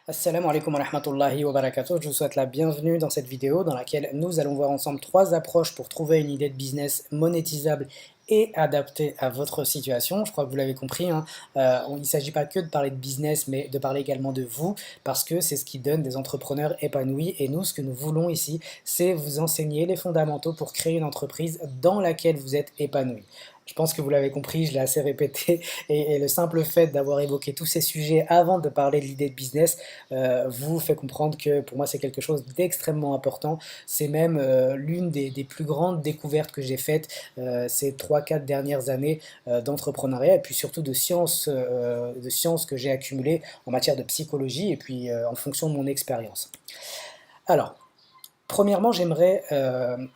Assalamu alaikum wa rahmatullahi wa barakatuh. Je vous souhaite la bienvenue dans cette vidéo dans laquelle nous allons voir ensemble trois approches pour trouver une idée de business monétisable et adaptée à votre situation. Je crois que vous l'avez compris, hein, il ne s'agit pas que de parler de business, mais de parler également de vous, parce que c'est ce qui donne des entrepreneurs épanouis. Et nous, ce que nous voulons ici, c'est vous enseigner les fondamentaux pour créer une entreprise dans laquelle vous êtes épanoui. Je pense que vous l'avez compris, je l'ai assez répété, et le simple fait d'avoir évoqué tous ces sujets avant de parler de l'idée de business vous fait comprendre que pour moi c'est quelque chose d'extrêmement important. C'est même l'une des plus grandes découvertes que j'ai faites ces 3-4 dernières années d'entrepreneuriat et puis surtout de sciences que j'ai accumulées en matière de psychologie et puis en fonction de mon expérience. Alors, premièrement, j'aimerais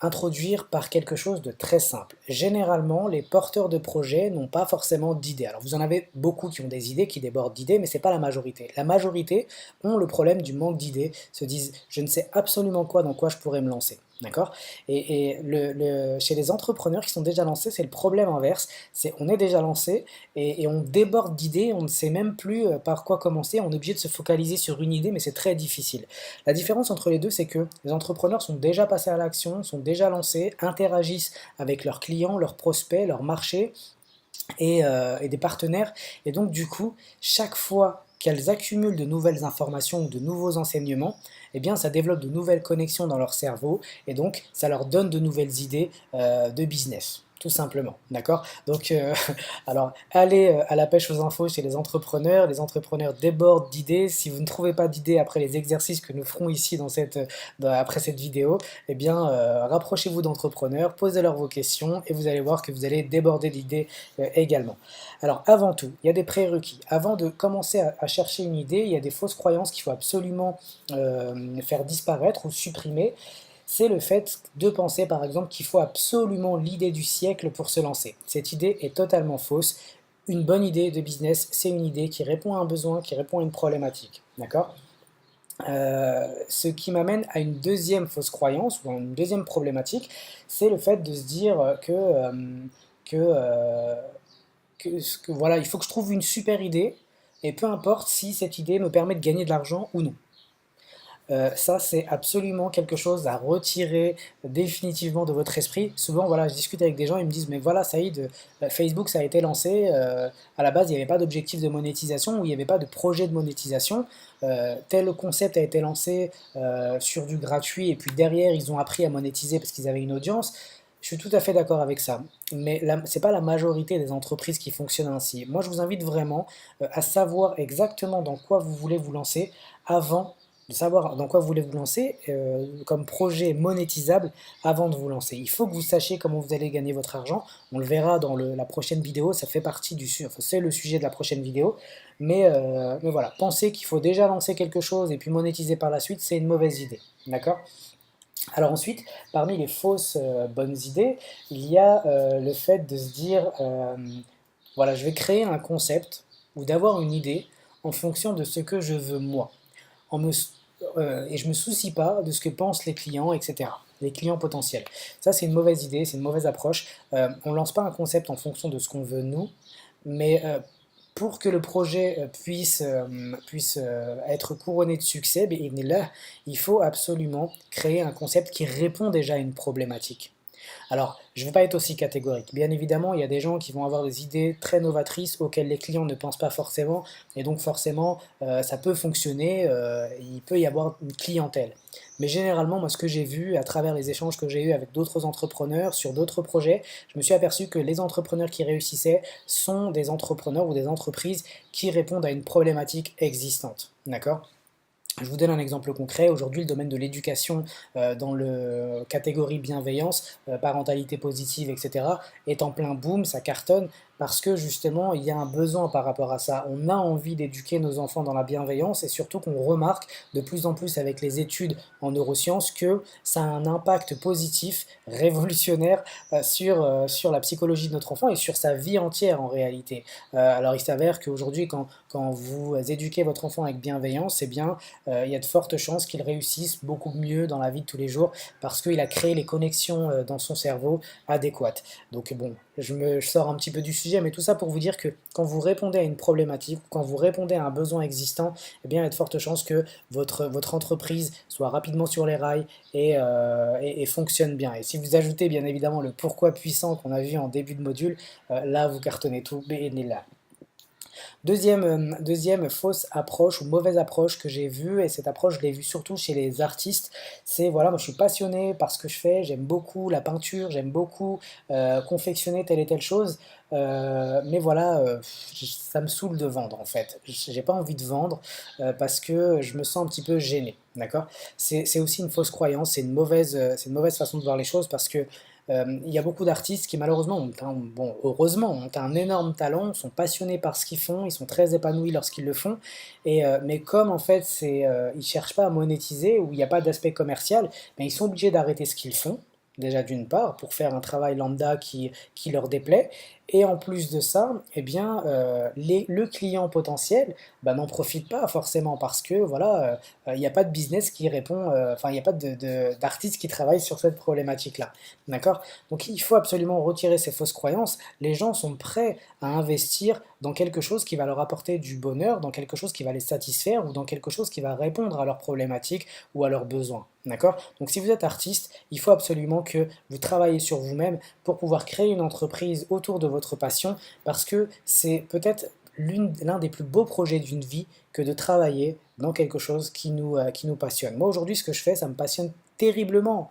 introduire par quelque chose de très simple. Généralement, les porteurs de projets n'ont pas forcément d'idées. Alors, vous en avez beaucoup qui ont des idées, qui débordent d'idées, mais ce n'est pas la majorité. La majorité ont le problème du manque d'idées, se disent je ne sais absolument quoi dans quoi je pourrais me lancer. D'accord. Chez les entrepreneurs qui sont déjà lancés, c'est le problème inverse. C'est on est déjà lancé et on déborde d'idées, on ne sait même plus par quoi commencer. On est obligé de se focaliser sur une idée, mais c'est très difficile. La différence entre les deux, c'est que les entrepreneurs sont déjà passés à l'action, sont déjà lancés, interagissent avec leurs clients, leurs prospects, leurs marchés et des partenaires. Et donc du coup, chaque fois qu'elles accumulent de nouvelles informations ou de nouveaux enseignements, eh bien ça développe de nouvelles connexions dans leur cerveau et donc ça leur donne de nouvelles idées de business. Tout simplement, d'accord. Donc, alors, allez à la pêche aux infos chez les entrepreneurs débordent d'idées. Si vous ne trouvez pas d'idées après les exercices que nous ferons ici après cette vidéo, eh bien, rapprochez-vous d'entrepreneurs, posez-leur vos questions et vous allez voir que vous allez déborder d'idées également. Alors avant tout, il y a des prérequis. Avant de commencer à chercher une idée, il y a des fausses croyances qu'il faut absolument faire disparaître ou supprimer. C'est le fait de penser par exemple qu'il faut absolument l'idée du siècle pour se lancer. Cette idée est totalement fausse. Une bonne idée de business, c'est une idée qui répond à un besoin, qui répond à une problématique. D'accord. Ce qui m'amène à une deuxième fausse croyance ou à une deuxième problématique, c'est le fait de se dire que, euh, voilà, il faut que je trouve une super idée, et peu importe si cette idée me permet de gagner de l'argent ou non. Ça, c'est absolument quelque chose à retirer définitivement de votre esprit. Souvent, voilà, je discute avec des gens, ils me disent, mais voilà, Saïd, Facebook, ça a été lancé, à la base, il n'y avait pas d'objectif de monétisation, ou il n'y avait pas de projet de monétisation. Tel concept a été lancé sur du gratuit, et puis derrière, ils ont appris à monétiser parce qu'ils avaient une audience. Je suis tout à fait d'accord avec ça, mais ce n'est pas la majorité des entreprises qui fonctionnent ainsi. Moi, je vous invite vraiment à savoir exactement dans quoi vous voulez vous lancer avant de savoir dans quoi vous voulez vous lancer comme projet monétisable avant de vous lancer. Il faut que vous sachiez comment vous allez gagner votre argent. On le verra dans la prochaine vidéo, ça fait partie enfin, c'est le sujet de la prochaine vidéo. Mais voilà, penser qu'il faut déjà lancer quelque chose et puis monétiser par la suite, c'est une mauvaise idée. D'accord. Alors ensuite, parmi les fausses bonnes idées, il y a le fait de se dire, voilà, je vais créer un concept ou d'avoir une idée en fonction de ce que je veux moi. Et je ne me soucie pas de ce que pensent les clients, etc. Les clients potentiels. Ça, c'est une mauvaise idée, c'est une mauvaise approche. On ne lance pas un concept en fonction de ce qu'on veut nous, mais pour que le projet puisse être couronné de succès, il faut absolument créer un concept qui répond déjà à une problématique. Alors, je ne vais pas être aussi catégorique. Bien évidemment, il y a des gens qui vont avoir des idées très novatrices auxquelles les clients ne pensent pas forcément, et donc forcément, ça peut fonctionner, il peut y avoir une clientèle. Mais généralement, moi, ce que j'ai vu à travers les échanges que j'ai eus avec d'autres entrepreneurs sur d'autres projets, je me suis aperçu que les entrepreneurs qui réussissaient sont des entrepreneurs ou des entreprises qui répondent à une problématique existante. D'accord. Je vous donne un exemple concret. Aujourd'hui, le domaine de l'éducation dans le catégorie bienveillance, parentalité positive, etc., est en plein boom, ça cartonne, parce que justement, il y a un besoin par rapport à ça. On a envie d'éduquer nos enfants dans la bienveillance et surtout qu'on remarque de plus en plus avec les études en neurosciences que ça a un impact positif, révolutionnaire sur la psychologie de notre enfant et sur sa vie entière en réalité. Alors il s'avère qu'aujourd'hui, quand vous éduquez votre enfant avec bienveillance, eh bien, il y a de fortes chances qu'il réussisse beaucoup mieux dans la vie de tous les jours parce qu'il a créé les connexions dans son cerveau adéquates. Donc bon, je sors un petit peu du sujet sujet, mais tout ça pour vous dire que quand vous répondez à une problématique, quand vous répondez à un besoin existant, eh bien, il y a de fortes chances que votre entreprise soit rapidement sur les rails et fonctionne bien. Et si vous ajoutez bien évidemment le pourquoi puissant qu'on a vu en début de module, là vous cartonnez tout, là. Deuxième fausse approche ou mauvaise approche que j'ai vue, et cette approche je l'ai vue surtout chez les artistes, c'est voilà, moi je suis passionné par ce que je fais, j'aime beaucoup la peinture, j'aime beaucoup confectionner telle et telle chose, mais voilà, ça me saoule de vendre en fait. J'ai pas envie de vendre parce que je me sens un petit peu gêné, d'accord? C'est aussi une fausse croyance, c'est une mauvaise façon de voir les choses parce que il y a beaucoup d'artistes qui malheureusement bon, heureusement, ont un énorme talent, sont passionnés par ce qu'ils font, ils sont très épanouis lorsqu'ils le font, mais comme en fait ils cherchent pas à monétiser ou il n'y a pas d'aspect commercial, ben, ils sont obligés d'arrêter ce qu'ils font, déjà d'une part, pour faire un travail lambda qui leur déplaît, et en plus de ça, eh bien, le client potentiel ben, n'en profite pas forcément parce que voilà, il n'y a pas de business qui répond, enfin il n'y a pas d'artiste qui travaille sur cette problématique-là. D'accord? Donc il faut absolument retirer ces fausses croyances. Les gens sont prêts à investir dans quelque chose qui va leur apporter du bonheur, dans quelque chose qui va les satisfaire ou dans quelque chose qui va répondre à leurs problématiques ou à leurs besoins. D'accord? Donc si vous êtes artiste, il faut absolument que vous travaillez sur vous-même pour pouvoir créer une entreprise autour de votre passion parce que c'est peut-être l'un des plus beaux projets d'une vie que de travailler dans quelque chose qui nous passionne. Moi aujourd'hui ce que je fais, ça me passionne terriblement.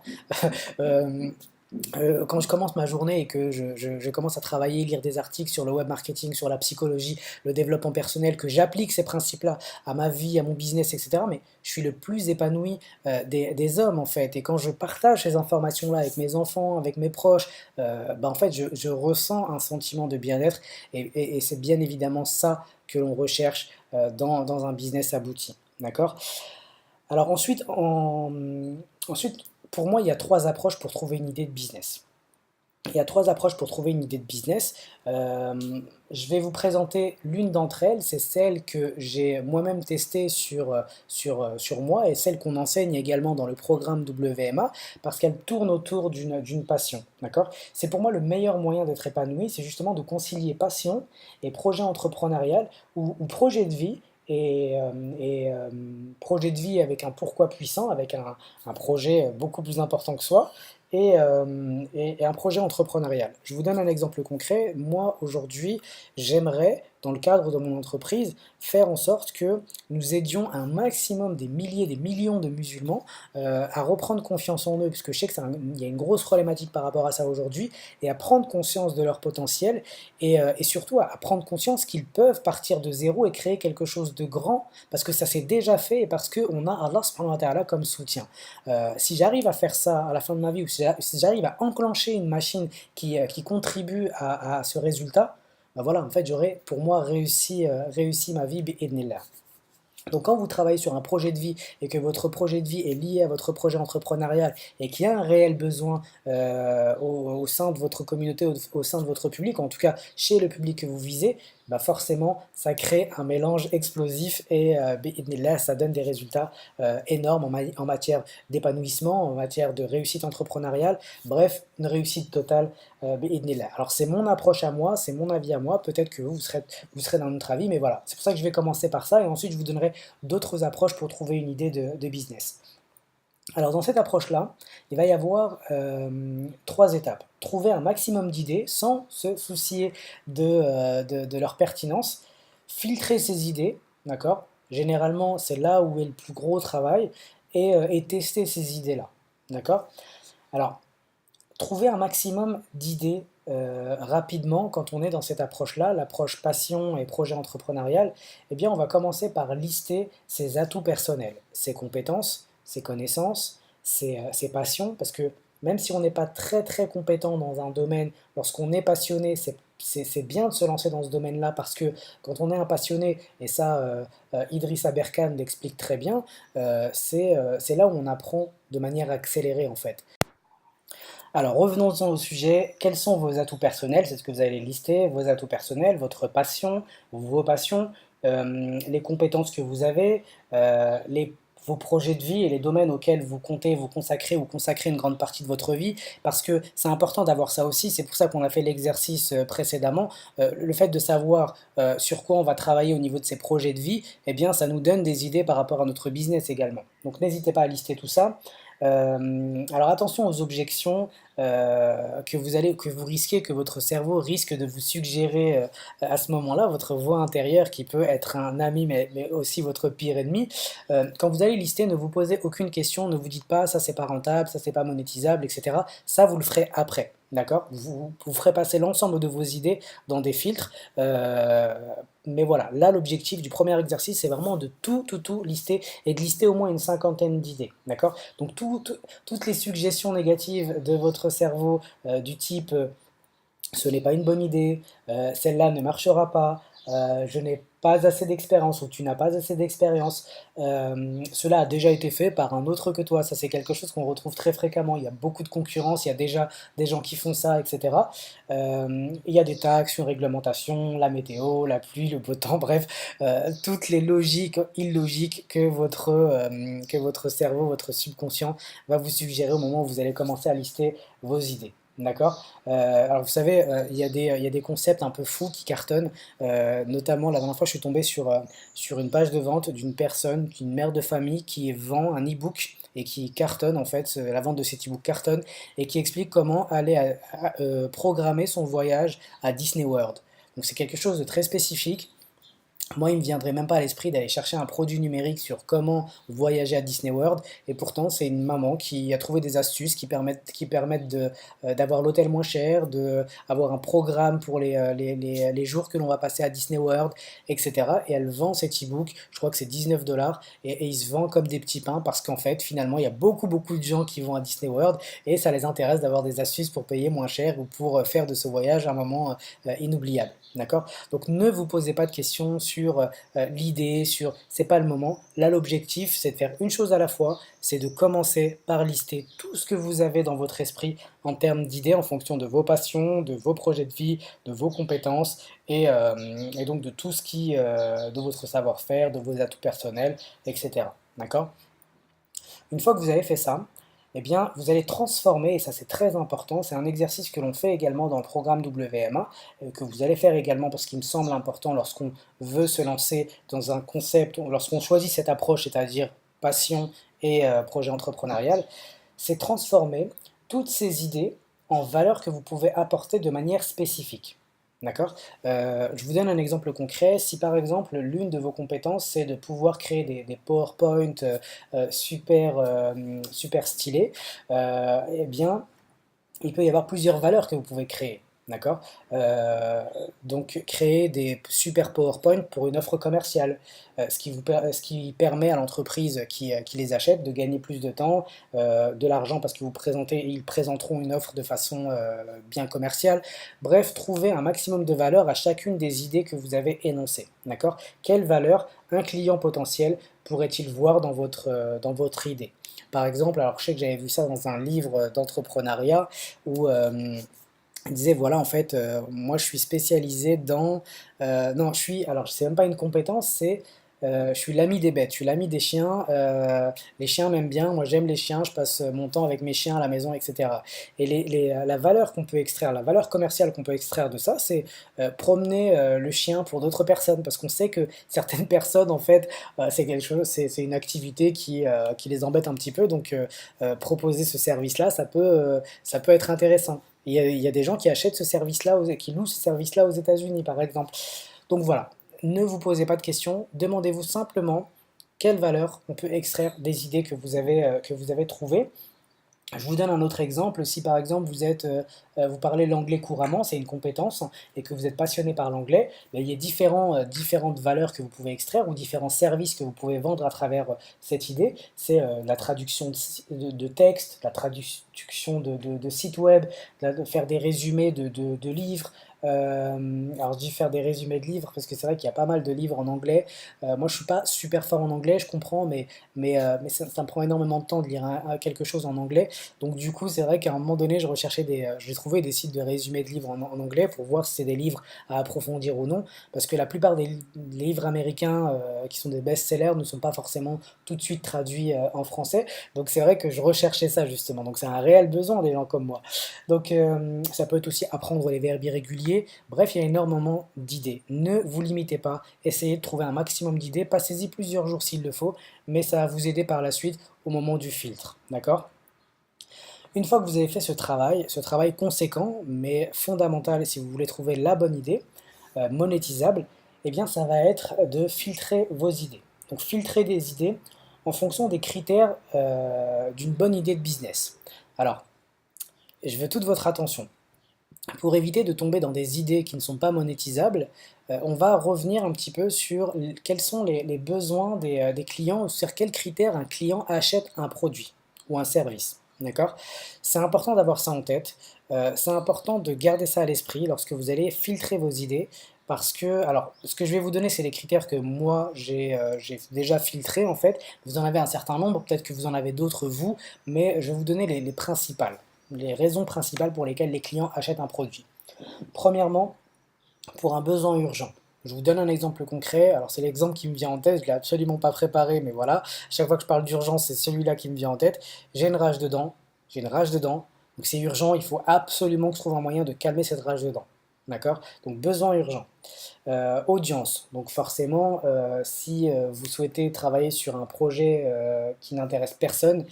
Euh, quand je commence ma journée et que je commence à travailler, lire des articles sur le web marketing, sur la psychologie, le développement personnel, que j'applique ces principes-là à ma vie, à mon business, etc., mais je suis le plus épanoui des hommes en fait. Et quand je partage ces informations-là avec mes enfants, avec mes proches, bah, en fait, je ressens un sentiment de bien-être et c'est bien évidemment ça que l'on recherche dans un business abouti. D'accord? Alors ensuite, pour moi, il y a trois approches pour trouver une idée de business. Il y a trois approches pour trouver une idée de business. Je vais vous présenter l'une d'entre elles, c'est celle que j'ai moi-même testée sur moi et celle qu'on enseigne également dans le programme WMA parce qu'elle tourne autour d'une passion. D'accord? C'est pour moi le meilleur moyen d'être épanoui, c'est justement de concilier passion et projet entrepreneurial ou projet de vie projet de vie avec un pourquoi puissant, avec un projet beaucoup plus important que soi, et un projet entrepreneurial. Je vous donne un exemple concret. Moi, aujourd'hui, j'aimerais, dans le cadre de mon entreprise, faire en sorte que nous aidions un maximum des milliers, des millions de musulmans à reprendre confiance en eux, puisque je sais qu'il y a une grosse problématique par rapport à ça aujourd'hui, et à prendre conscience de leur potentiel, et surtout à prendre conscience qu'ils peuvent partir de zéro et créer quelque chose de grand, parce que ça s'est déjà fait, et parce qu'on a Allah subhanahu wa ta'ala comme soutien. Si j'arrive à faire ça à la fin de ma vie, ou si j'arrive à enclencher une machine qui contribue à ce résultat, ben voilà, en fait, j'aurais pour moi réussi ma vie, bi'idhnillah. Donc quand vous travaillez sur un projet de vie et que votre projet de vie est lié à votre projet entrepreneurial et qu'il y a un réel besoin au sein de votre communauté, au sein de votre public, ou en tout cas chez le public que vous visez, bah forcément ça crée un mélange explosif et bi'idhnillah, ça donne des résultats énormes en matière d'épanouissement, en matière de réussite entrepreneuriale, bref, une réussite totale bi'idhnillah. Alors c'est mon approche à moi, c'est mon avis à moi, peut-être que vous serez d'un autre avis, mais voilà, c'est pour ça que je vais commencer par ça et ensuite je vous donnerai d'autres approches pour trouver une idée de business. Alors dans cette approche-là, il va y avoir trois étapes. Trouver un maximum d'idées sans se soucier de leur pertinence, filtrer ces idées, d'accord? Généralement, c'est là où est le plus gros travail, et tester ces idées-là, d'accord? Alors, trouver un maximum d'idées rapidement quand on est dans cette approche-là, l'approche passion et projet entrepreneurial, eh bien on va commencer par lister ses atouts personnels, ses compétences, ses connaissances, ses passions, parce que même si on n'est pas très très compétent dans un domaine, lorsqu'on est passionné, c'est bien de se lancer dans ce domaine-là parce que quand on est un passionné, et ça Idriss Aberkan l'explique très bien, c'est là où on apprend de manière accélérée en fait. Alors revenons-en au sujet, quels sont vos atouts personnels? C'est ce que vous allez lister, vos atouts personnels, votre passion, vos passions, les compétences que vous avez, les vos projets de vie et les domaines auxquels vous comptez vous consacrer ou consacrer une grande partie de votre vie, parce que c'est important d'avoir ça aussi, c'est pour ça qu'on a fait l'exercice précédemment. Le fait de savoir sur quoi on va travailler au niveau de ses projets de vie, eh bien ça nous donne des idées par rapport à notre business également. Donc n'hésitez pas à lister tout ça. Alors attention aux objections que vous risquez, que votre cerveau risque de vous suggérer à ce moment-là, votre voix intérieure qui peut être un ami mais aussi votre pire ennemi. Quand vous allez lister, ne vous posez aucune question, ne vous dites pas ça c'est pas rentable, ça c'est pas monétisable, etc. Ça vous le ferez après. D'accord, vous ferez passer l'ensemble de vos idées dans des filtres, mais voilà, là l'objectif du premier exercice c'est vraiment de tout lister et de lister au moins une cinquantaine d'idées, d'accord. Donc toutes les suggestions négatives de votre cerveau du type ce n'est pas une bonne idée, celle-là ne marchera pas, je n'ai pas assez d'expérience ou tu n'as pas assez d'expérience, cela a déjà été fait par un autre que toi, ça c'est quelque chose qu'on retrouve très fréquemment, il y a beaucoup de concurrence, il y a déjà des gens qui font ça, etc. Il y a des taxes, une réglementation, la météo, la pluie, le beau temps, bref, toutes les logiques illogiques que votre cerveau, votre subconscient va vous suggérer au moment où vous allez commencer à lister vos idées. D'accord. Alors vous savez, il y a des concepts un peu fous qui cartonnent, notamment la dernière fois je suis tombé sur une page de vente d'une personne, d'une mère de famille qui vend un e-book et qui cartonne en fait, la vente de cet e-book cartonne et qui explique comment aller programmer son voyage à Disney World. Donc c'est quelque chose de très spécifique. Moi, il ne me viendrait même pas à l'esprit d'aller chercher un produit numérique sur comment voyager à Disney World, et pourtant c'est une maman qui a trouvé des astuces qui permettent d'avoir l'hôtel moins cher, d'avoir un programme pour les jours que l'on va passer à Disney World, etc. Et elle vend cet e-book, je crois que c'est 19 dollars, et il se vend comme des petits pains parce qu'en fait, finalement, il y a beaucoup de gens qui vont à Disney World et ça les intéresse d'avoir des astuces pour payer moins cher ou pour faire de ce voyage un moment inoubliable. D'accord. Donc ne vous posez pas de questions sur l'idée, sur c'est pas le moment. Là l'objectif c'est de faire une chose à la fois, c'est de commencer par lister tout ce que vous avez dans votre esprit en termes d'idées en fonction de vos passions, de vos projets de vie, de vos compétences et donc de tout ce de votre savoir-faire, de vos atouts personnels, etc. D'accord. Une fois que vous avez fait ça, eh bien, vous allez transformer, et ça c'est très important, c'est un exercice que l'on fait également dans le programme WMA, que vous allez faire également parce qu'il me semble important lorsqu'on veut se lancer dans un concept, lorsqu'on choisit cette approche, c'est-à-dire passion et projet entrepreneurial, c'est transformer toutes ces idées en valeurs que vous pouvez apporter de manière spécifique. D'accord. Je vous donne un exemple concret. Si par exemple l'une de vos compétences c'est de pouvoir créer des PowerPoint super stylés, eh bien il peut y avoir plusieurs valeurs que vous pouvez créer. D'accord. Donc créer des super PowerPoint pour une offre commerciale, ce qui permet à l'entreprise qui les achète de gagner plus de temps, de l'argent parce que ils présenteront une offre de façon bien commerciale. Bref, trouver un maximum de valeur à chacune des idées que vous avez énoncées. D'accord. Quelle valeur un client potentiel pourrait-il voir dans votre idée? Par exemple, alors je sais que j'avais vu ça dans un livre d'entrepreneuriat où il disait voilà en fait moi je suis spécialisé dans non je suis alors c'est même pas une compétence c'est je suis l'ami des bêtes, je suis l'ami des chiens, les chiens m'aiment bien, moi j'aime les chiens, je passe mon temps avec mes chiens à la maison, etc. Et la valeur qu'on peut extraire, la valeur commerciale qu'on peut extraire de ça, c'est promener le chien pour d'autres personnes, parce qu'on sait que certaines personnes, en fait, c'est quelque chose, c'est une activité qui les embête un petit peu, donc proposer ce service-là, ça peut être intéressant. Il y a des gens qui achètent ce service-là, qui louent ce service-là aux États-Unis, par exemple. Donc voilà, ne vous posez pas de questions, demandez-vous simplement quelle valeur on peut extraire des idées que vous avez trouvées. Je vous donne un autre exemple. Si par exemple vous parlez l'anglais couramment, c'est une compétence, et que vous êtes passionné par l'anglais, il y a différentes valeurs que vous pouvez extraire ou différents services que vous pouvez vendre à travers cette idée. C'est la traduction de texte, la traduction de sites web, de faire des résumés de livres, Alors je dis faire des résumés de livres parce que c'est vrai qu'il y a pas mal de livres en anglais. Moi je suis pas super fort en anglais, je comprends, mais ça me prend énormément de temps de lire quelque chose en anglais. Donc du coup c'est vrai qu'à un moment donné je recherchais j'ai trouvé des sites de résumés de livres en anglais pour voir si c'est des livres à approfondir ou non. Parce que la plupart des livres américains qui sont des best-sellers ne sont pas forcément tout de suite traduits en français. Donc c'est vrai que je recherchais ça justement. Donc c'est un réel besoin des gens comme moi. Donc ça peut être aussi apprendre les verbes irréguliers. Bref, il y a énormément d'idées. Ne vous limitez pas. Essayez de trouver un maximum d'idées. Passez-y plusieurs jours s'il le faut. Mais ça va vous aider par la suite au moment du filtre. D'accord? Une fois que vous avez fait ce travail conséquent, mais fondamental si vous voulez trouver la bonne idée, monétisable, eh bien ça va être de filtrer vos idées. Donc filtrer des idées en fonction des critères d'une bonne idée de business. Alors, je veux toute votre attention. Pour éviter de tomber dans des idées qui ne sont pas monétisables, on va revenir un petit peu sur quels sont les besoins des clients, ou sur quels critères un client achète un produit ou un service. D'accord? C'est important d'avoir ça en tête. C'est important de garder ça à l'esprit lorsque vous allez filtrer vos idées. Parce que, alors, ce que je vais vous donner, c'est les critères que moi j'ai déjà filtrés en fait. Vous en avez un certain nombre, peut-être que vous en avez d'autres vous, mais je vais vous donner les principales, les raisons principales pour lesquelles les clients achètent un produit. Premièrement, pour un besoin urgent. Je vous donne un exemple concret. Alors c'est l'exemple qui me vient en tête, je ne l'ai absolument pas préparé, mais voilà. Chaque fois que je parle d'urgence, c'est celui-là qui me vient en tête. J'ai une rage dedans, j'ai une rage dedans, donc c'est urgent, il faut absolument que je trouve un moyen de calmer cette rage dedans. D'accord? Donc besoin urgent. Audience. Donc forcément, si vous souhaitez travailler sur un projet qui n'intéresse personne,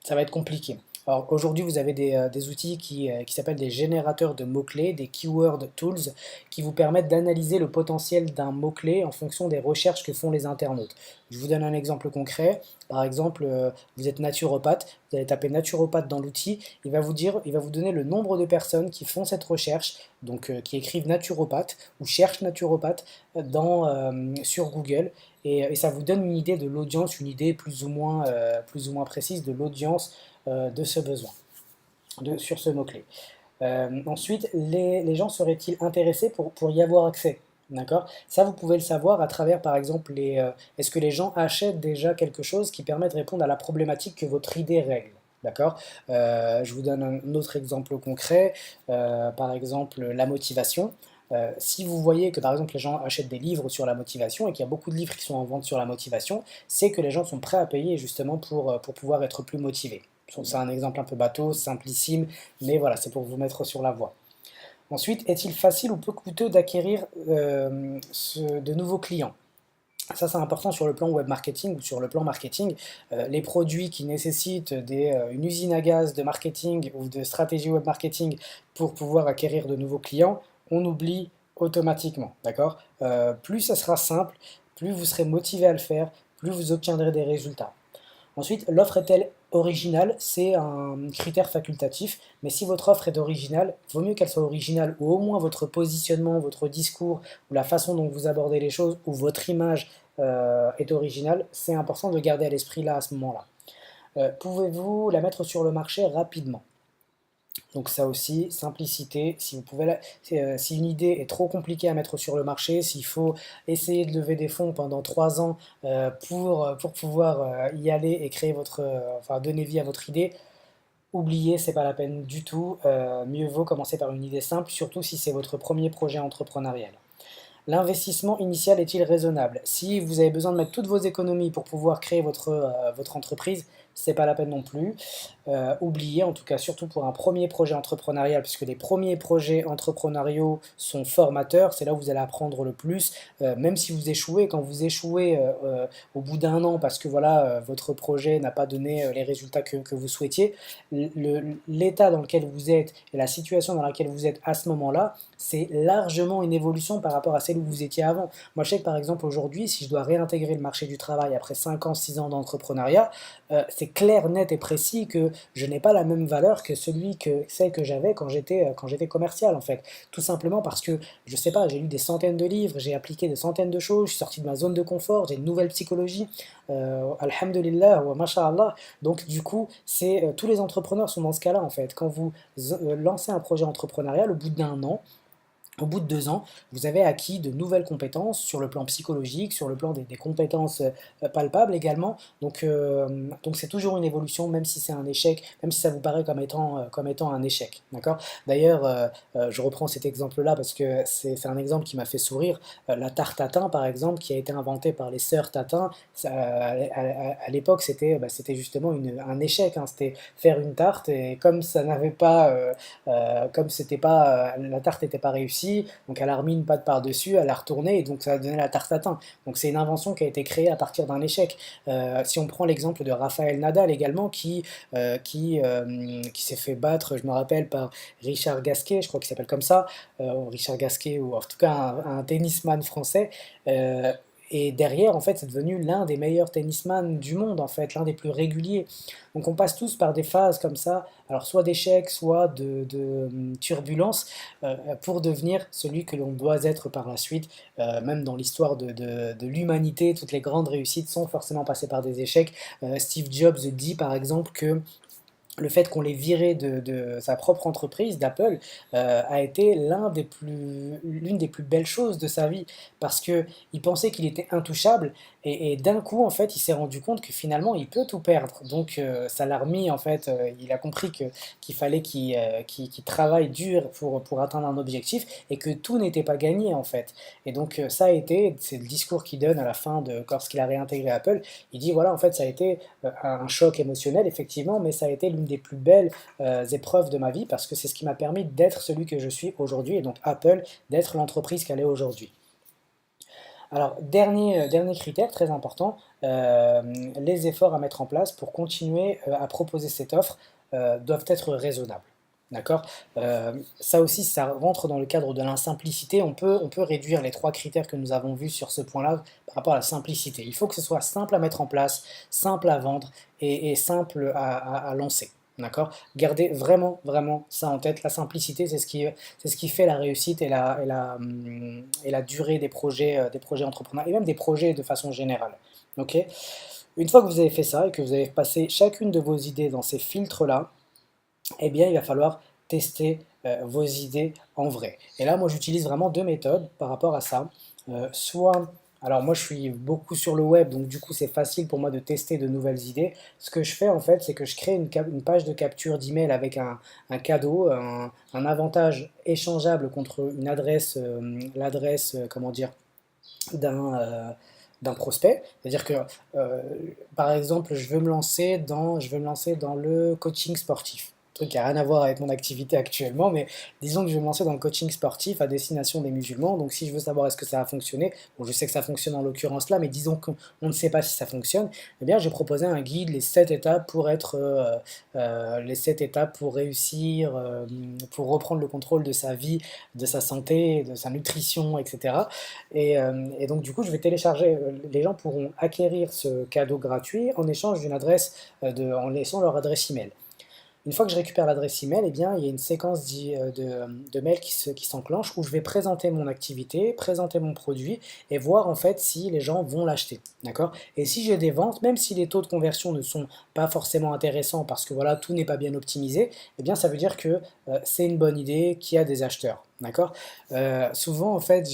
ça va être compliqué. Alors aujourd'hui, vous avez des outils qui s'appellent des générateurs de mots-clés, des keyword tools, qui vous permettent d'analyser le potentiel d'un mot-clé en fonction des recherches que font les internautes. Je vous donne un exemple concret. Par exemple, vous êtes naturopathe, vous allez taper naturopathe dans l'outil, il va vous donner le nombre de personnes qui font cette recherche, donc qui écrivent naturopathe ou cherchent naturopathe sur Google. Et ça vous donne une idée de l'audience, une idée plus ou moins précise de l'audience de ce besoin, sur ce mot-clé. Ensuite, les gens seraient-ils intéressés pour y avoir accès? D'accord? Ça, vous pouvez le savoir à travers, par exemple, est-ce que les gens achètent déjà quelque chose qui permet de répondre à la problématique que votre idée règle? D'accord? Je vous donne un autre exemple concret, par exemple la motivation. Si vous voyez que par exemple les gens achètent des livres sur la motivation et qu'il y a beaucoup de livres qui sont en vente sur la motivation, c'est que les gens sont prêts à payer justement pour pouvoir être plus motivés. C'est un exemple un peu bateau, simplissime, mais voilà, c'est pour vous mettre sur la voie. Ensuite, est-il facile ou peu coûteux d'acquérir de nouveaux clients? Ça, c'est important sur le plan web marketing ou sur le plan marketing. Les produits qui nécessitent une usine à gaz de marketing ou de stratégie web marketing pour pouvoir acquérir de nouveaux clients, on oublie automatiquement. D'accord? Plus ça sera simple, plus vous serez motivé à le faire, plus vous obtiendrez des résultats. Ensuite, l'offre est-elle originale? C'est un critère facultatif, mais si votre offre est originale, vaut mieux qu'elle soit originale, ou au moins votre positionnement, votre discours, ou la façon dont vous abordez les choses, ou votre image est originale, c'est important de le garder à l'esprit là, à ce moment-là. Pouvez-vous la mettre sur le marché rapidement? Donc ça aussi, simplicité, si une idée est trop compliquée à mettre sur le marché, s'il faut essayer de lever des fonds pendant 3 ans pour pouvoir y aller et enfin donner vie à votre idée, oubliez, c'est pas la peine du tout. Mieux vaut commencer par une idée simple, surtout si c'est votre premier projet entrepreneurial. L'investissement initial est-il raisonnable? Si vous avez besoin de mettre toutes vos économies pour pouvoir créer votre entreprise, c'est pas la peine non plus. Oubliez, en tout cas surtout pour un premier projet entrepreneurial, puisque les premiers projets entrepreneuriaux sont formateurs, c'est là où vous allez apprendre le plus, même si vous échouez, quand vous échouez au bout d'un an parce que voilà, votre projet n'a pas donné les résultats que vous souhaitiez, l'état dans lequel vous êtes et la situation dans laquelle vous êtes à ce moment-là, c'est largement une évolution par rapport à celle où vous étiez avant. Moi je sais que par exemple aujourd'hui, si je dois réintégrer le marché du travail après 5 ans, 6 ans d'entrepreneuriat, c'est clair, net et précis que je n'ai pas la même valeur que celle que j'avais quand j'étais commercial en fait. Tout simplement parce que, je sais pas, j'ai lu des centaines de livres, j'ai appliqué des centaines de choses, je suis sorti de ma zone de confort, j'ai une nouvelle psychologie, alhamdulillah wa masha'Allah. Donc du coup, tous les entrepreneurs sont dans ce cas-là en fait. Quand vous lancez un projet entrepreneurial, au bout d'un an, au bout de 2 ans, vous avez acquis de nouvelles compétences sur le plan psychologique, sur le plan des compétences palpables également. Donc c'est toujours une évolution, même si c'est un échec, même si ça vous paraît comme étant un échec. D'accord? D'ailleurs, je reprends cet exemple-là parce que c'est un exemple qui m'a fait sourire. La tarte tatin, par exemple, qui a été inventée par les sœurs Tatin, à l'époque, c'était justement un échec, hein. C'était faire une tarte et comme ça n'avait pas comme c'était pas, la tarte n'était pas réussie, donc elle a remis une pâte par-dessus, elle a retourné, et donc ça a donné la tarte tatin. Donc c'est une invention qui a été créée à partir d'un échec. Si on prend l'exemple de Rafael Nadal également, qui s'est fait battre, je me rappelle, par Richard Gasquet, je crois qu'il s'appelle comme ça, ou Richard Gasquet, ou en tout cas un tennisman français. Et derrière, en fait, c'est devenu l'un des meilleurs tennisman du monde, en fait, l'un des plus réguliers. Donc on passe tous par des phases comme ça, alors soit d'échec, soit de turbulence, pour devenir celui que l'on doit être par la suite. Même dans l'histoire de l'humanité, toutes les grandes réussites sont forcément passées par des échecs. Steve Jobs dit par exemple que le fait qu'on l'ait viré de sa propre entreprise, d'Apple, a été l'une des plus belles choses de sa vie, parce qu'il pensait qu'il était intouchable, et d'un coup, en fait, il s'est rendu compte que finalement, il peut tout perdre. Donc, ça l'a remis, en fait, il a compris qu'il fallait qu'il travaille dur pour atteindre un objectif, et que tout n'était pas gagné, en fait. Et donc, c'est le discours qu'il donne à la fin lorsqu'il a réintégré Apple. Il dit, voilà, en fait, ça a été un choc émotionnel, effectivement, mais ça a été l'une des plus belles épreuves de ma vie, parce que c'est ce qui m'a permis d'être celui que je suis aujourd'hui, et donc Apple, d'être l'entreprise qu'elle est aujourd'hui. Alors, dernier critère très important, les efforts à mettre en place pour continuer à proposer cette offre doivent être raisonnables. D'accord? Ça aussi, ça rentre dans le cadre de l'insimplicité. On peut réduire les trois critères que nous avons vus sur ce point-là par rapport à la simplicité. Il faut que ce soit simple à mettre en place, simple à vendre et simple à lancer. D'accord? Gardez vraiment, vraiment ça en tête. La simplicité, c'est ce qui fait la réussite et la durée des projets entrepreneurs et même des projets de façon générale. Ok? Une fois que vous avez fait ça et que vous avez passé chacune de vos idées dans ces filtres-là, eh bien, il va falloir tester vos idées en vrai. Et là, moi, j'utilise vraiment deux méthodes par rapport à ça. Alors moi, je suis beaucoup sur le web, donc du coup, c'est facile pour moi de tester de nouvelles idées. Ce que je fais, en fait, c'est que je crée une page de capture d'email avec un cadeau, un avantage échangeable contre l'adresse, comment dire, d'un prospect. C'est-à-dire que, euh, par exemple, je veux me lancer dans le coaching sportif. Un truc qui n'a rien à voir avec mon activité actuellement, mais disons que je vais me lancer dans le coaching sportif à destination des musulmans. Donc si je veux savoir est-ce que ça va fonctionner, bon je sais que ça fonctionne en l'occurrence là, mais disons qu'on ne sait pas si ça fonctionne, eh bien j'ai proposé un guide, les 7 étapes pour réussir, pour reprendre le contrôle de sa vie, de sa santé, de sa nutrition, etc. Et donc, du coup, je vais télécharger. Les gens pourront acquérir ce cadeau gratuit en échange en laissant leur adresse email. Une fois que je récupère l'adresse email, eh bien, il y a une séquence de mails qui s'enclenche où je vais présenter mon activité, présenter mon produit et voir en fait si les gens vont l'acheter. D'accord? Et si j'ai des ventes, même si les taux de conversion ne sont pas forcément intéressants parce que voilà, tout n'est pas bien optimisé, eh bien, ça veut dire que c'est une bonne idée, qu'il y a des acheteurs. D'accord? Souvent, en fait,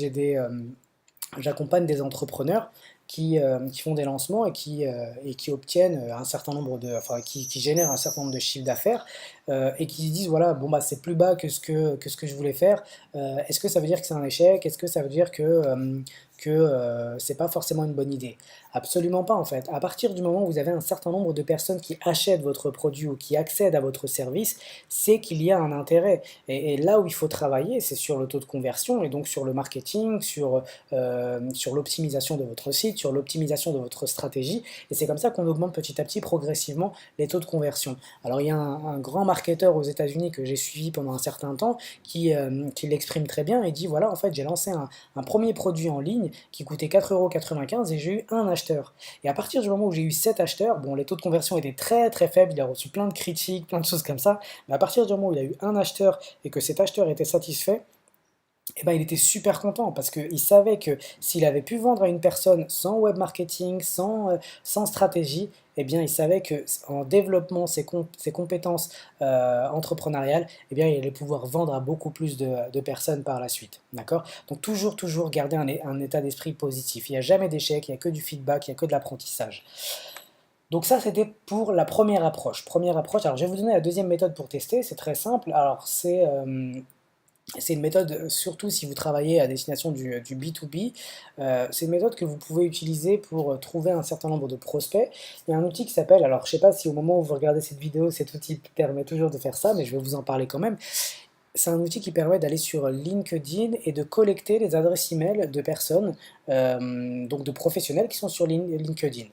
j'accompagne des entrepreneurs qui font des lancements et qui obtiennent un certain nombre enfin, qui génèrent un certain nombre de chiffres d'affaires et qui se disent voilà, bon, bah, c'est plus bas que ce que je voulais faire. Est-ce que ça veut dire que c'est un échec? Est-ce que ça veut dire que c'est pas forcément une bonne idée? Absolument pas en fait. À partir du moment où vous avez un certain nombre de personnes qui achètent votre produit ou qui accèdent à votre service, c'est qu'il y a un intérêt. Et là où il faut travailler, c'est sur le taux de conversion et donc sur le marketing, sur l'optimisation de votre site, sur l'optimisation de votre stratégie. Et c'est comme ça qu'on augmente petit à petit, progressivement, les taux de conversion. Alors il y a un grand marketeur aux États-Unis que j'ai suivi pendant un certain temps qui l'exprime très bien et dit voilà, en fait, j'ai lancé un premier produit en ligne qui coûtait 4,95 € et j'ai eu un acheteur. Et à partir du moment où j'ai eu 7 acheteurs, bon, les taux de conversion étaient très très faibles, il a reçu plein de critiques, plein de choses comme ça, mais à partir du moment où il a eu un acheteur et que cet acheteur était satisfait, eh ben, il était super content parce qu'il savait que s'il avait pu vendre à une personne sans web marketing, sans stratégie, eh bien, il savait qu'en développant ses compétences entrepreneuriales, eh bien, il allait pouvoir vendre à beaucoup plus de personnes par la suite. D'accord? Donc toujours, toujours garder un état d'esprit positif. Il n'y a jamais d'échec, il n'y a que du feedback, il n'y a que de l'apprentissage. Donc ça, c'était pour la première approche. Première approche, alors je vais vous donner la deuxième méthode pour tester, c'est très simple. Alors c'est une méthode, surtout si vous travaillez à destination du B2B, c'est une méthode que vous pouvez utiliser pour trouver un certain nombre de prospects. Il y a un outil qui s'appelle, alors je ne sais pas si au moment où vous regardez cette vidéo, cet outil permet toujours de faire ça, mais je vais vous en parler quand même. C'est un outil qui permet d'aller sur LinkedIn et de collecter les adresses email de personnes, donc de professionnels qui sont sur LinkedIn.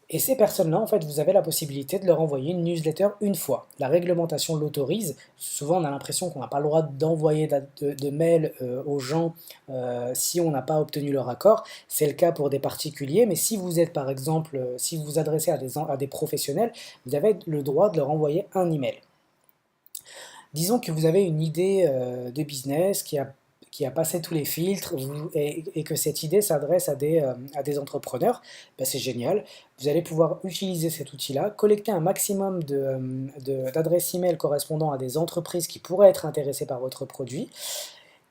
Et ces personnes-là, en fait, vous avez la possibilité de leur envoyer une newsletter une fois. La réglementation l'autorise. Souvent, on a l'impression qu'on n'a pas le droit d'envoyer de mails aux gens si on n'a pas obtenu leur accord. C'est le cas pour des particuliers, mais si vous êtes, par exemple, si vous vous adressez à des professionnels, vous avez le droit de leur envoyer un email. Disons que vous avez une idée de business qui a passé tous les filtres et que cette idée s'adresse à des entrepreneurs, ben c'est génial. Vous allez pouvoir utiliser cet outil-là, collecter un maximum d'adresses email correspondant à des entreprises qui pourraient être intéressées par votre produit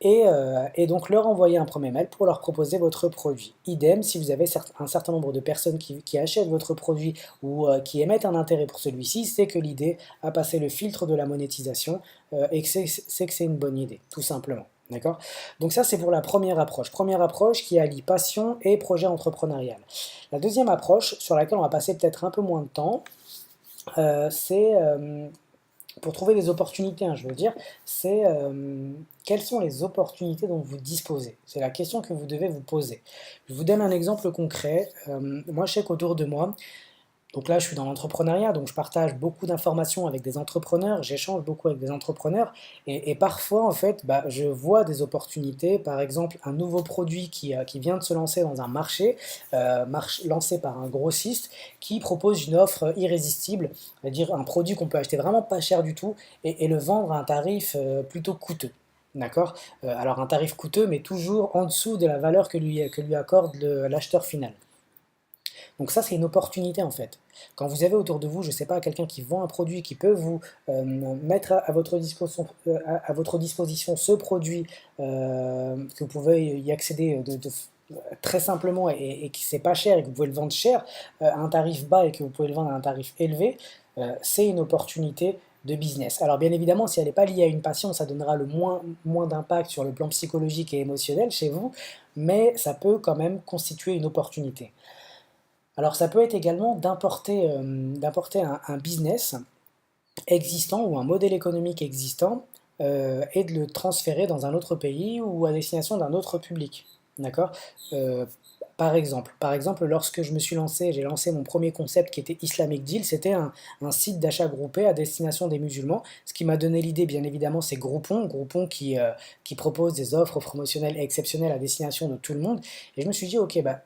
et donc leur envoyer un premier mail pour leur proposer votre produit. Idem, si vous avez un certain nombre de personnes qui achètent votre produit ou qui émettent un intérêt pour celui-ci, c'est que l'idée a passé le filtre de la monétisation et que c'est une bonne idée, tout simplement. D'accord? Donc ça, c'est pour la première approche. Première approche qui allie passion et projet entrepreneurial. La deuxième approche, sur laquelle on va passer peut-être un peu moins de temps, c'est pour trouver des opportunités, hein, je veux dire, c'est quelles sont les opportunités dont vous disposez? C'est la question que vous devez vous poser. Je vous donne un exemple concret. Moi, je sais qu'autour de moi, donc là, je suis dans l'entrepreneuriat, donc je partage beaucoup d'informations avec des entrepreneurs, j'échange beaucoup avec des entrepreneurs, et parfois, en fait, bah, je vois des opportunités, par exemple, un nouveau produit qui vient de se lancer dans un marché, lancé par un grossiste, qui propose une offre irrésistible, c'est-à-dire un produit qu'on peut acheter vraiment pas cher du tout, et le vendre à un tarif plutôt coûteux. D'accord? Alors un tarif coûteux, mais toujours en dessous de la valeur que lui accorde l'acheteur final. Donc ça, c'est une opportunité en fait. Quand vous avez autour de vous, je ne sais pas, quelqu'un qui vend un produit, qui peut vous mettre à votre disposition ce produit, que vous pouvez y accéder très simplement et qui c'est pas cher et que vous pouvez le vendre cher à un tarif bas et que vous pouvez le vendre à un tarif élevé, c'est une opportunité de business. Alors bien évidemment, si elle n'est pas liée à une passion, ça donnera le moins d'impact sur le plan psychologique et émotionnel chez vous, mais ça peut quand même constituer une opportunité. Alors ça peut être également d'importer un business existant ou un modèle économique existant et de le transférer dans un autre pays ou à destination d'un autre public. D'accord? Euh, par exemple, lorsque je me suis lancé, j'ai lancé mon premier concept qui était Islamic Deal, c'était un site d'achat groupé à destination des musulmans. Ce qui m'a donné l'idée, bien évidemment, c'est Groupon, qui propose des offres promotionnelles exceptionnelles à destination de tout le monde. Et je me suis dit, ok, bah,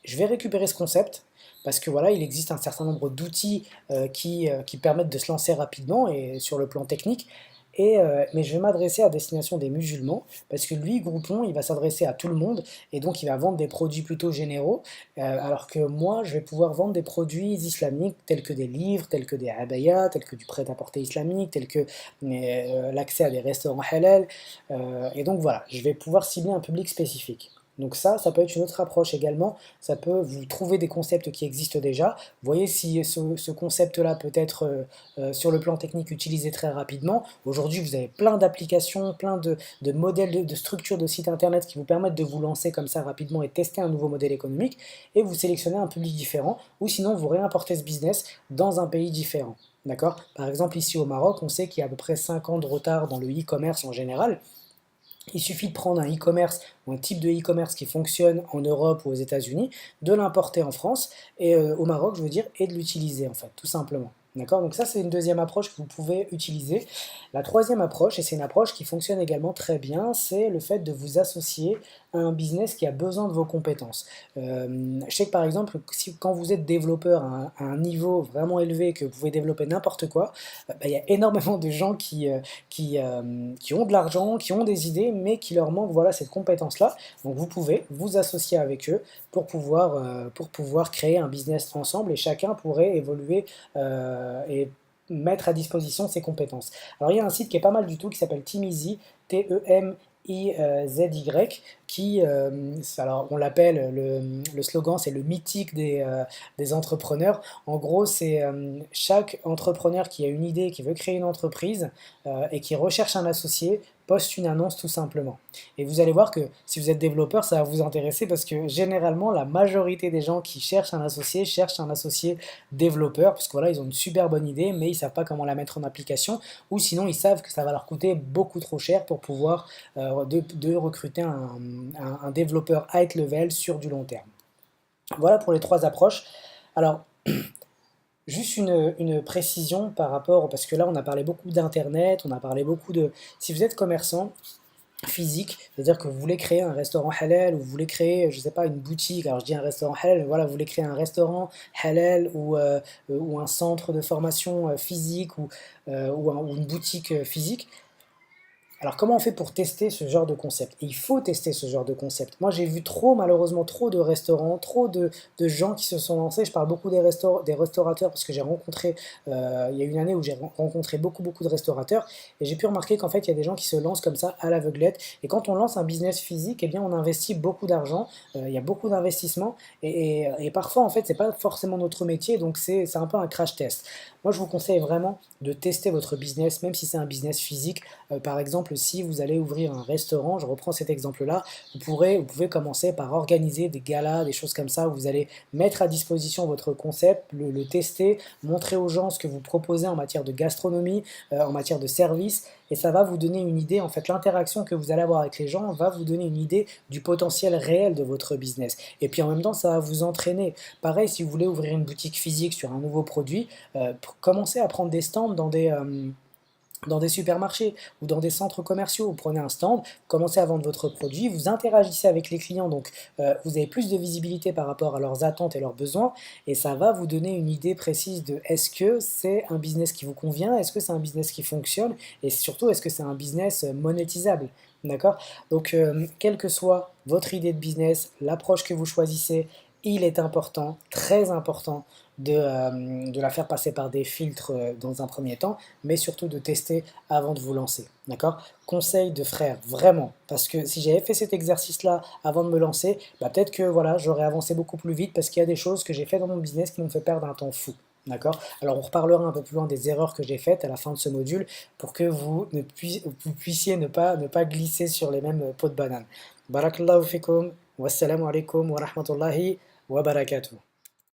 je vais récupérer ce concept parce que voilà, il existe un certain nombre d'outils qui permettent de se lancer rapidement et sur le plan technique. Mais je vais m'adresser à destination des musulmans parce que lui, Groupon, il va s'adresser à tout le monde et donc il va vendre des produits plutôt généraux, alors que moi, je vais pouvoir vendre des produits islamiques tels que des livres, tels que des abayas, tels que du prêt-à-porter islamique, tels que l'accès à des restaurants halal. Et donc voilà, je vais pouvoir cibler un public spécifique. Donc ça peut être une autre approche également. Ça peut vous trouver des concepts qui existent déjà. Voyez si ce concept-là peut être sur le plan technique utilisé très rapidement. Aujourd'hui, vous avez plein d'applications, plein de modèles, de structures de sites internet qui vous permettent de vous lancer comme ça rapidement et tester un nouveau modèle économique. Et vous sélectionnez un public différent ou sinon vous réimportez ce business dans un pays différent. D'accord? Par exemple, ici au Maroc, on sait qu'il y a à peu près 5 ans de retard dans le e-commerce en général. Il suffit de prendre un e-commerce ou un type de e-commerce qui fonctionne en Europe ou aux États-Unis, de l'importer en France et au Maroc, je veux dire, et de l'utiliser en fait, tout simplement. D'accord? Donc ça, c'est une deuxième approche que vous pouvez utiliser. La troisième approche, et c'est une approche qui fonctionne également très bien, c'est le fait de vous associer un business qui a besoin de vos compétences. Je sais que par exemple, quand vous êtes développeur à un niveau vraiment élevé, que vous pouvez développer n'importe quoi, bah, il y a énormément de gens qui ont de l'argent, qui ont des idées, mais qui leur manque voilà, cette compétence-là. Donc vous pouvez vous associer avec eux pour pouvoir créer un business ensemble et chacun pourrait évoluer et mettre à disposition ses compétences. Alors il y a un site qui est pas mal du tout qui s'appelle Timizy, Temizy, qui, alors on l'appelle, le slogan c'est le mythique des entrepreneurs. En gros c'est chaque entrepreneur qui a une idée, qui veut créer une entreprise et qui recherche un associé, poste une annonce tout simplement. Et vous allez voir que si vous êtes développeur, ça va vous intéresser parce que généralement, la majorité des gens qui cherchent un associé développeur, parce que voilà, ils ont une super bonne idée, mais ils ne savent pas comment la mettre en application, ou sinon ils savent que ça va leur coûter beaucoup trop cher pour pouvoir de recruter un développeur high level sur du long terme. Voilà pour les trois approches. Alors, juste une précision par rapport, parce que là on a parlé beaucoup d'internet, on a parlé beaucoup de... Si vous êtes commerçant, physique, c'est-à-dire que vous voulez créer un restaurant halal ou vous voulez créer, je sais pas, une boutique, alors je dis un restaurant halal, mais voilà, vous voulez créer un restaurant halal ou un centre de formation physique ou une boutique physique, alors comment on fait pour tester ce genre de concept? Et il faut tester ce genre de concept. Moi j'ai vu malheureusement trop de restaurants, de gens qui se sont lancés. Je parle beaucoup des restaurateurs parce que j'ai rencontré, il y a une année où j'ai rencontré beaucoup de restaurateurs et j'ai pu remarquer qu'en fait il y a des gens qui se lancent comme ça à l'aveuglette. Et quand on lance un business physique, eh bien on investit beaucoup d'argent, il y a beaucoup d'investissements et parfois en fait c'est pas forcément notre métier donc c'est un peu un crash test. Moi je vous conseille vraiment de tester votre business même si c'est un business physique. Par exemple, si vous allez ouvrir un restaurant, je reprends cet exemple-là, vous pouvez commencer par organiser des galas, des choses comme ça, où vous allez mettre à disposition votre concept, le tester, montrer aux gens ce que vous proposez en matière de gastronomie, en matière de service, et ça va vous donner une idée, en fait, l'interaction que vous allez avoir avec les gens va vous donner une idée du potentiel réel de votre business. Et puis en même temps, ça va vous entraîner. Pareil, si vous voulez ouvrir une boutique physique sur un nouveau produit, commencez à prendre des stands dans des supermarchés ou dans des centres commerciaux, vous prenez un stand, vous commencez à vendre votre produit, vous interagissez avec les clients, donc vous avez plus de visibilité par rapport à leurs attentes et leurs besoins, et ça va vous donner une idée précise de est-ce que c'est un business qui vous convient, est-ce que c'est un business qui fonctionne, et surtout est-ce que c'est un business monétisable, d'accord? Donc quelle que soit votre idée de business, l'approche que vous choisissez, il est important, très important, de la faire passer par des filtres dans un premier temps, mais surtout de tester avant de vous lancer. D'accord? Conseil de frère, vraiment, parce que si j'avais fait cet exercice-là avant de me lancer, bah peut-être que voilà, j'aurais avancé beaucoup plus vite parce qu'il y a des choses que j'ai fait dans mon business qui m'ont fait perdre un temps fou. D'accord? Alors on reparlera un peu plus loin des erreurs que j'ai faites à la fin de ce module pour que vous puissiez ne pas glisser sur les mêmes pots de banane. Barakallahu fikum, wassalamu alaikum wa rahmatullahi wa barakatuh.